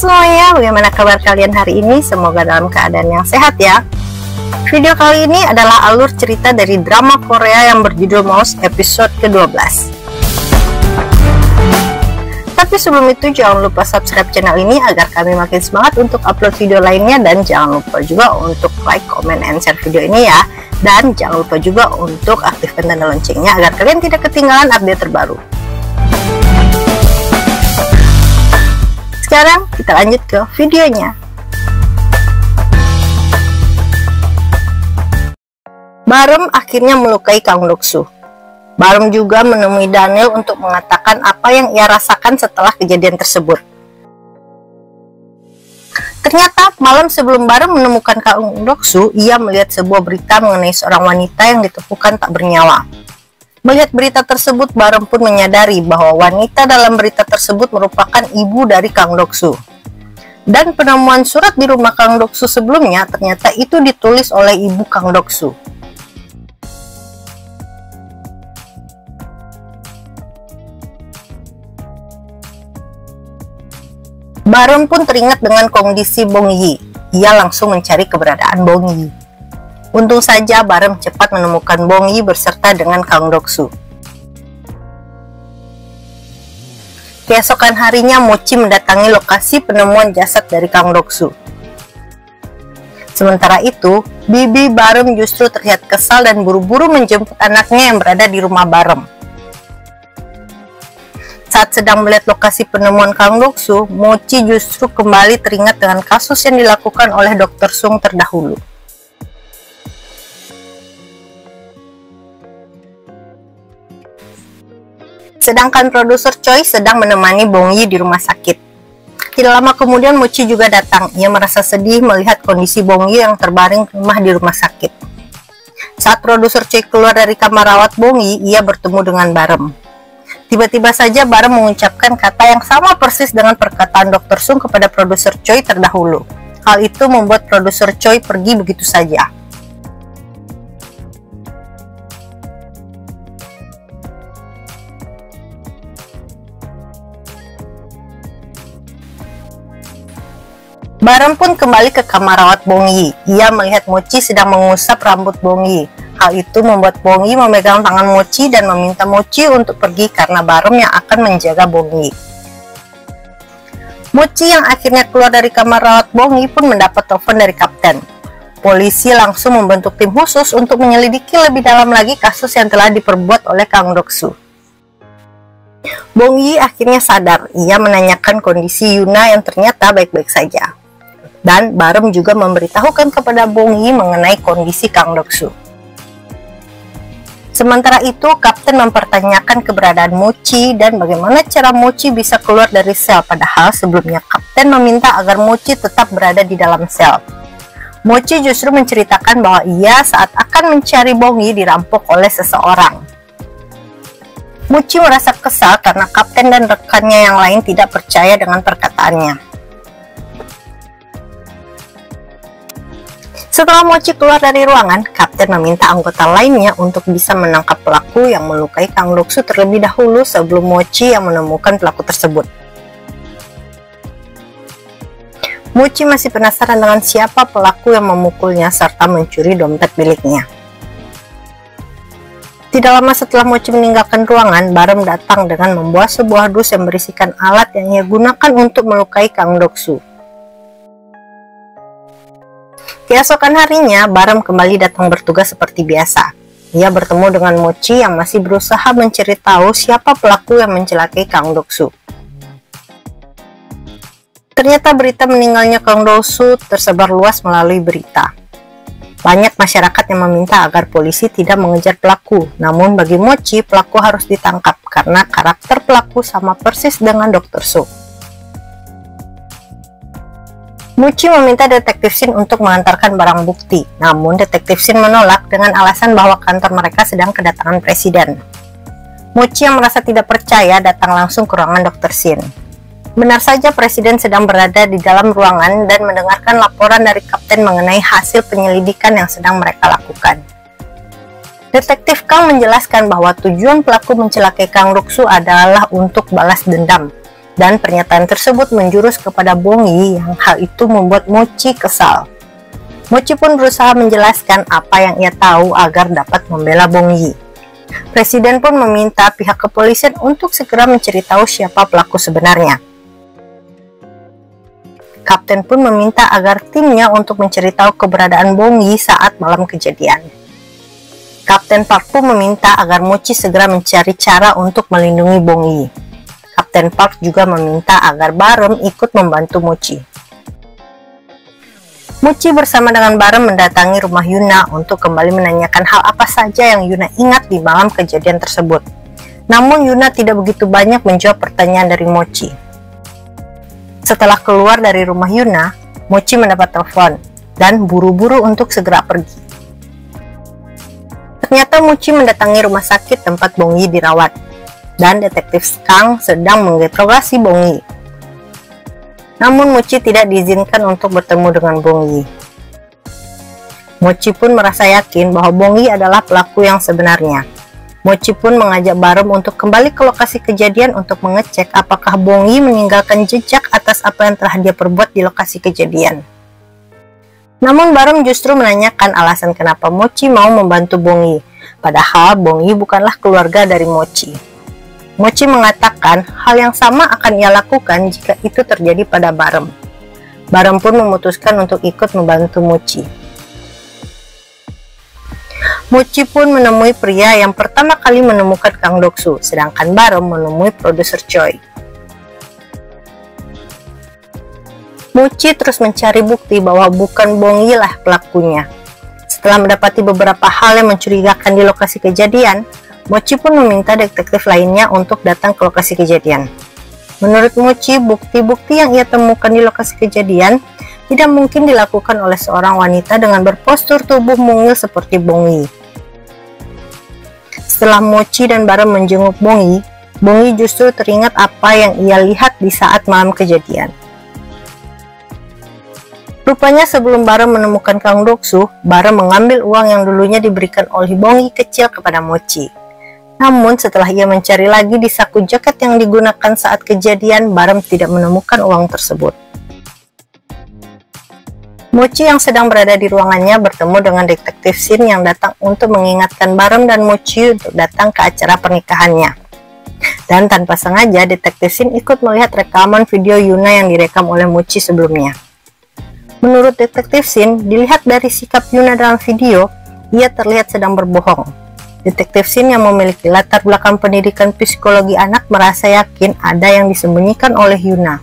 semuanya, bagaimana kabar kalian hari ini? Semoga dalam keadaan yang sehat ya. Video kali ini adalah alur cerita dari drama Korea yang berjudul Mouse episode ke-12. Tapi sebelum itu jangan lupa subscribe channel ini agar kami makin semangat untuk upload video lainnya, dan jangan lupa juga untuk like, comment, and share video ini ya. Dan jangan lupa juga untuk aktifkan tanda loncengnya agar kalian tidak ketinggalan update terbaru. Sekarang kita lanjut ke videonya. Barem akhirnya melukai Kang Doksu. Barem juga menemui Daniel untuk mengatakan apa yang ia rasakan setelah kejadian tersebut. Ternyata malam sebelum Barem menemukan Kang Doksu, ia melihat sebuah berita mengenai seorang wanita yang ditemukan tak bernyawa. Melihat berita tersebut, Barem pun menyadari bahwa wanita dalam berita tersebut merupakan ibu dari Kang Doksu. Dan penemuan surat di rumah Kang Doksu sebelumnya ternyata itu ditulis oleh ibu Kang Doksu. Barem pun teringat dengan kondisi Bong Yi. Ia langsung mencari keberadaan Bong Yi. Untung saja Barem cepat menemukan Bong Yi beserta dengan Kang Doksu. Keesokan harinya Mochi mendatangi lokasi penemuan jasad dari Kang Doksu. Sementara itu, bibi Barem justru terlihat kesal dan buru-buru menjemput anaknya yang berada di rumah Barem. Saat sedang melihat lokasi penemuan Kang Doksu, Mochi justru kembali teringat dengan kasus yang dilakukan oleh Dr. Sung terdahulu. Sedangkan produser Choi sedang menemani Bong Yi di rumah sakit. Tidak lama kemudian Mochi juga datang. Ia merasa sedih melihat kondisi Bong Yi yang terbaring lemah di rumah sakit. Saat produser Choi keluar dari kamar rawat Bong Yi, ia bertemu dengan Barem. Tiba-tiba saja Barem mengucapkan kata yang sama persis dengan perkataan Dr. Sung kepada produser Choi terdahulu. Hal itu membuat produser Choi pergi begitu saja. Barem pun kembali ke kamar rawat Bong Yi. Ia melihat Mochi sedang mengusap rambut Bong Yi. Hal itu membuat Bong Yi memegang tangan Mochi dan meminta Mochi untuk pergi karena Barem yang akan menjaga Bong Yi. Mochi yang akhirnya keluar dari kamar rawat Bong Yi pun mendapat telepon dari kapten. Polisi langsung membentuk tim khusus untuk menyelidiki lebih dalam lagi kasus yang telah diperbuat oleh Kang Doksu. Bong Yi akhirnya sadar. Ia menanyakan kondisi Yuna yang ternyata baik-baik saja. Dan Barem juga memberitahukan kepada Bong Yi mengenai kondisi Kang Doksu. Sementara itu, kapten mempertanyakan keberadaan Mochi dan bagaimana cara Mochi bisa keluar dari sel, padahal sebelumnya kapten meminta agar Mochi tetap berada di dalam sel. Mochi justru menceritakan bahwa ia saat akan mencari Bong Yi dirampok oleh seseorang. Mochi merasa kesal karena kapten dan rekannya yang lain tidak percaya dengan perkataannya. Setelah Mochi keluar dari ruangan, kapten meminta anggota lainnya untuk bisa menangkap pelaku yang melukai Kang Doksu terlebih dahulu sebelum Mochi yang menemukan pelaku tersebut. Mochi masih penasaran dengan siapa pelaku yang memukulnya serta mencuri dompet miliknya. Tidak lama setelah Mochi meninggalkan ruangan, Barem datang dengan membawa sebuah dus yang berisikan alat yang ia gunakan untuk melukai Kang Doksu. Keesokan harinya, Barem kembali datang bertugas seperti biasa. Ia bertemu dengan Mochi yang masih berusaha mencari tahu siapa pelaku yang mencelakai Kang Doksu. Ternyata berita meninggalnya Kang Doksu tersebar luas melalui berita. Banyak masyarakat yang meminta agar polisi tidak mengejar pelaku. Namun bagi Mochi, pelaku harus ditangkap karena karakter pelaku sama persis dengan Dr. Sung. Mochi meminta Detektif Shin untuk mengantarkan barang bukti, namun Detektif Shin menolak dengan alasan bahwa kantor mereka sedang kedatangan presiden. Mochi yang merasa tidak percaya datang langsung ke ruangan Dr. Shin. Benar saja presiden sedang berada di dalam ruangan dan mendengarkan laporan dari kapten mengenai hasil penyelidikan yang sedang mereka lakukan. Detektif Kang menjelaskan bahwa tujuan pelaku mencelakai Kang Doksu adalah untuk balas dendam. Dan pernyataan tersebut menjurus kepada Bong Yi yang hal itu membuat Mochi kesal. Mochi pun berusaha menjelaskan apa yang ia tahu agar dapat membela Bong Yi. Presiden pun meminta pihak kepolisian untuk segera mencari tahu siapa pelaku sebenarnya. Kapten pun meminta agar timnya untuk mencari tahu keberadaan Bong Yi saat malam kejadian. Kapten Park pun meminta agar Mochi segera mencari cara untuk melindungi Bong Yi. Kapten Park juga meminta agar Barem ikut membantu Mochi. Mochi bersama dengan Barem mendatangi rumah Yuna untuk kembali menanyakan hal apa saja yang Yuna ingat di malam kejadian tersebut. Namun Yuna tidak begitu banyak menjawab pertanyaan dari Mochi. Setelah keluar dari rumah Yuna, Mochi mendapat telepon dan buru-buru untuk segera pergi. Ternyata Mochi mendatangi rumah sakit tempat Bong Yi dirawat, dan detektif Kang sedang menginterogasi Bong Yi. Namun Mochi tidak diizinkan untuk bertemu dengan Bong Yi. Mochi pun merasa yakin bahwa Bong Yi adalah pelaku yang sebenarnya. Mochi pun mengajak Barem untuk kembali ke lokasi kejadian untuk mengecek apakah Bong Yi meninggalkan jejak atas apa yang telah dia perbuat di lokasi kejadian. Namun Barem justru menanyakan alasan kenapa Mochi mau membantu Bong Yi, padahal Bong Yi bukanlah keluarga dari Mochi. Mochi mengatakan hal yang sama akan ia lakukan jika itu terjadi pada Barem. Barem pun memutuskan untuk ikut membantu Mochi. Mochi pun menemui pria yang pertama kali menemukan Kang Doksu, sedangkan Barem menemui produser Choi. Mochi terus mencari bukti bahwa bukan Bong Yi lah pelakunya. Setelah mendapati beberapa hal yang mencurigakan di lokasi kejadian, Mochi pun meminta detektif lainnya untuk datang ke lokasi kejadian. Menurut Mochi, bukti-bukti yang ia temukan di lokasi kejadian tidak mungkin dilakukan oleh seorang wanita dengan berpostur tubuh mungil seperti Bong Yi. Setelah Mochi dan Barem menjenguk Bong Yi justru teringat apa yang ia lihat di saat malam kejadian. Rupanya sebelum Barem menemukan Kang Doksu, Barem mengambil uang yang dulunya diberikan oleh Bong Yi kecil kepada Mochi. Namun setelah ia mencari lagi di saku jaket yang digunakan saat kejadian, Barem tidak menemukan uang tersebut. Mochi yang sedang berada di ruangannya bertemu dengan detektif Shin yang datang untuk mengingatkan Barem dan Mochi untuk datang ke acara pernikahannya. Dan tanpa sengaja, detektif Shin ikut melihat rekaman video Yuna yang direkam oleh Mochi sebelumnya. Menurut detektif Shin, dilihat dari sikap Yuna dalam video, ia terlihat sedang berbohong. Detektif Shin yang memiliki latar belakang pendidikan psikologi anak merasa yakin ada yang disembunyikan oleh Yuna.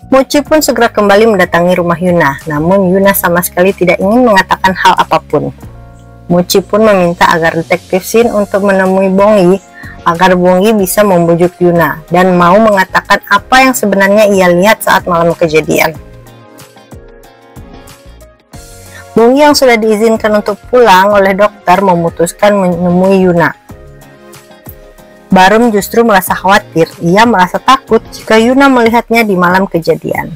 Mochi pun segera kembali mendatangi rumah Yuna, namun Yuna sama sekali tidak ingin mengatakan hal apapun. Mochi pun meminta agar detektif Shin untuk menemui Bong Yi agar Bong Yi bisa membujuk Yuna dan mau mengatakan apa yang sebenarnya ia lihat saat malam kejadian. Bong Yi yang sudah diizinkan untuk pulang oleh dokter memutuskan menemui Yuna. Barem justru merasa khawatir, ia merasa takut jika Yuna melihatnya di malam kejadian.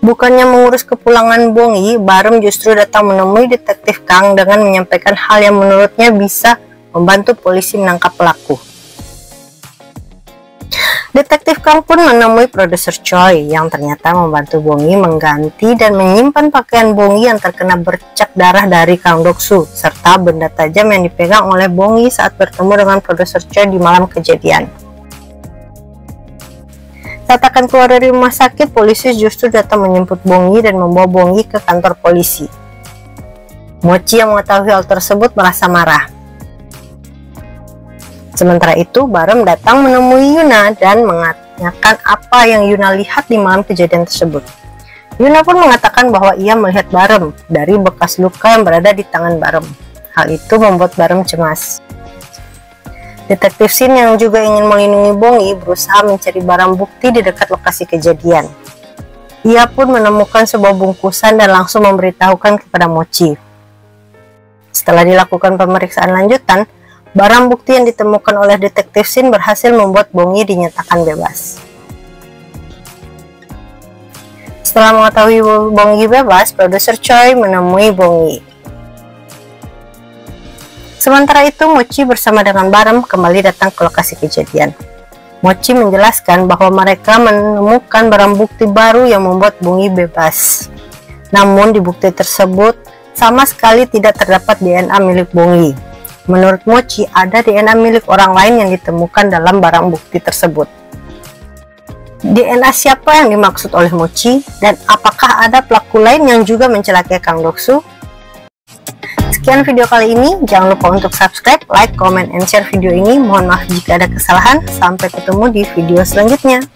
Bukannya mengurus kepulangan Bong Yi, Barem justru datang menemui detektif Kang dengan menyampaikan hal yang menurutnya bisa membantu polisi menangkap pelaku. Detektif Kang pun menemui produser Choi yang ternyata membantu Bong Yi mengganti dan menyimpan pakaian Bong Yi yang terkena bercak darah dari Kang Doksu serta benda tajam yang dipegang oleh Bong Yi saat bertemu dengan produser Choi di malam kejadian. Saat akan keluar dari rumah sakit, polisi justru datang menjemput Bong Yi dan membawa Bong Yi ke kantor polisi. Mochi yang mengetahui hal tersebut merasa marah. Sementara itu, Barem datang menemui Yuna dan menanyakan apa yang Yuna lihat di malam kejadian tersebut. Yuna pun mengatakan bahwa ia melihat Barem dari bekas luka yang berada di tangan Barem. Hal itu membuat Barem cemas. Detektif Shin yang juga ingin melindungi Bong Yi berusaha mencari barang bukti di dekat lokasi kejadian. Ia pun menemukan sebuah bungkusan dan langsung memberitahukan kepada Mochi. Setelah dilakukan pemeriksaan lanjutan, barang bukti yang ditemukan oleh detektif Shin berhasil membuat Bong Yi dinyatakan bebas. Setelah mengetahui Bong Yi bebas, produser Choi menemui Bong Yi. Sementara itu, Mochi bersama dengan Baram kembali datang ke lokasi kejadian. Mochi menjelaskan bahwa mereka menemukan barang bukti baru yang membuat Bongyi bebas. Namun di bukti tersebut sama sekali tidak terdapat DNA milik Bongyi. Menurut Mochi, ada DNA milik orang lain yang ditemukan dalam barang bukti tersebut. DNA siapa yang dimaksud oleh Mochi, dan apakah ada pelaku lain yang juga mencelakai Kang Doksu? Sekian video kali ini, jangan lupa untuk subscribe, like, comment, and share video ini. Mohon maaf jika ada kesalahan. Sampai ketemu di video selanjutnya.